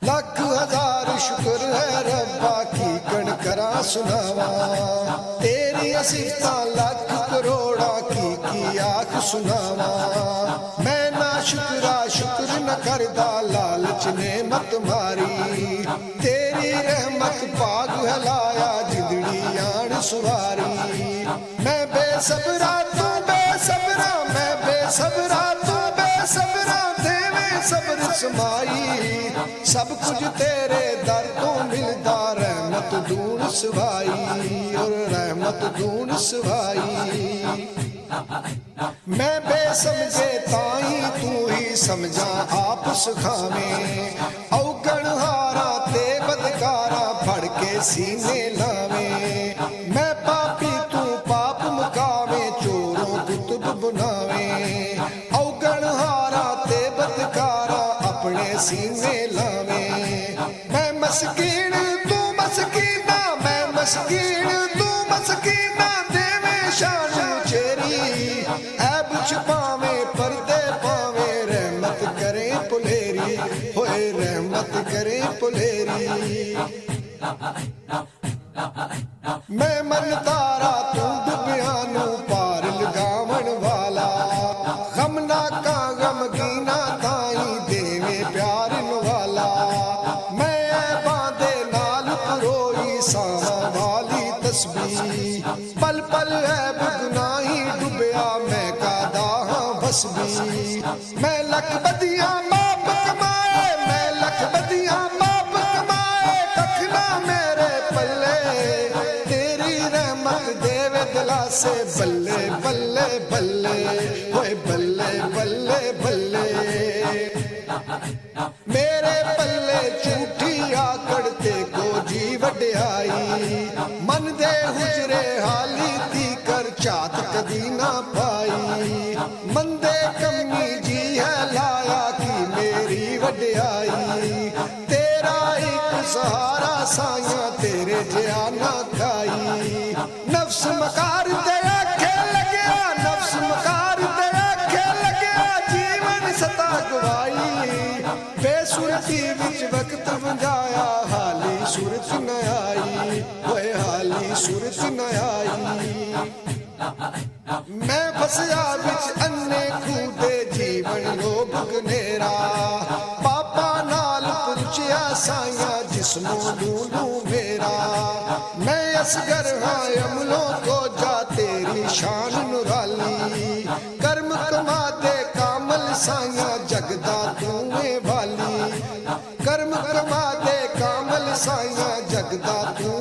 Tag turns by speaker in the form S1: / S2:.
S1: लख हजार शुक्र है रब्बा की कण करा सुनावा, तेरी सिफता लख करोड़ा की आख सुनावा। मैं ना शुक्रा शुक्र न करदा लालच ने मत मारी, तेरी रहमत पाग हलाया जिंदड़ी आन सुवारी। मैं बेसबरा तू बेसबरा, मैं बेसबरा तू बेसबरा, देवे सब्र समाई। सब कुछ तेरे दर तो मिलदा, रहमत दून सवाई और रहमत दून सवाई। मैं बेसमझे ताई तू ही समझा आप सुखावे, औगण हारा ते बदकारा फड़ के सीने लावे। मैं पापी तू पाप मुकावे, चोरों कुतुब बनावे, औगण हारा ते बदकारा अपने सीने लावे। मैं मस्कीन तू मस्कीना, मैं मस्कीन तू मस्कीना, देवे शान चेरी ऐब छुपावे पर्दे पावे, रहमत करे पुलेरी होए रहमत करे पुलेरी। मैं मन तारा तू डुबियानू पार लगावन वाला, गम ना का गम गीना ताई देवे प्यार वाला। मैं बांधे नाल परोई सावा वाली तस्बीह, पल पल है गुनाही डुबिया मैं कादा हाँ बसबी। मैं लख बदियां माप कमाए, मैं लख बदियां माप कमाए, कखना मेरे पल्ले तेरी रहमत देवे दिलासे। बल्ले बल्ले बल्ले होए बल्ले बल्ले बल्ले, मेरे पल्ले झूठी आकड़ ते को जी वड्याई। मन दे हुजरे हाली दी कर चात कदी ना पाई, मंदे कमी जी है लाया की मेरी वड्याई। तेरा एक सहारा साइया तेरे जिया ना खाई, नफ्स मकार ते आखे लग्या, नफ्स मकार ते आखे लग्या, जीवन सता गवाई। बेसुरती विच वक्त वंजाया, हाली सुरत न आई होए हाली सुरत न आई। मैं फसया विच अन्ने खूदे जीवन लोभ गनेरा, पापा नाल पुरचिया साइया जिस्मों लूलू मेरा। मैं असगर हाँ अमलों को जा तेरी शान नुराली, कर्म कमा दे कामल साइया जगदा तूए वाली। कर्म कमा दे कामल साइया जगदा तू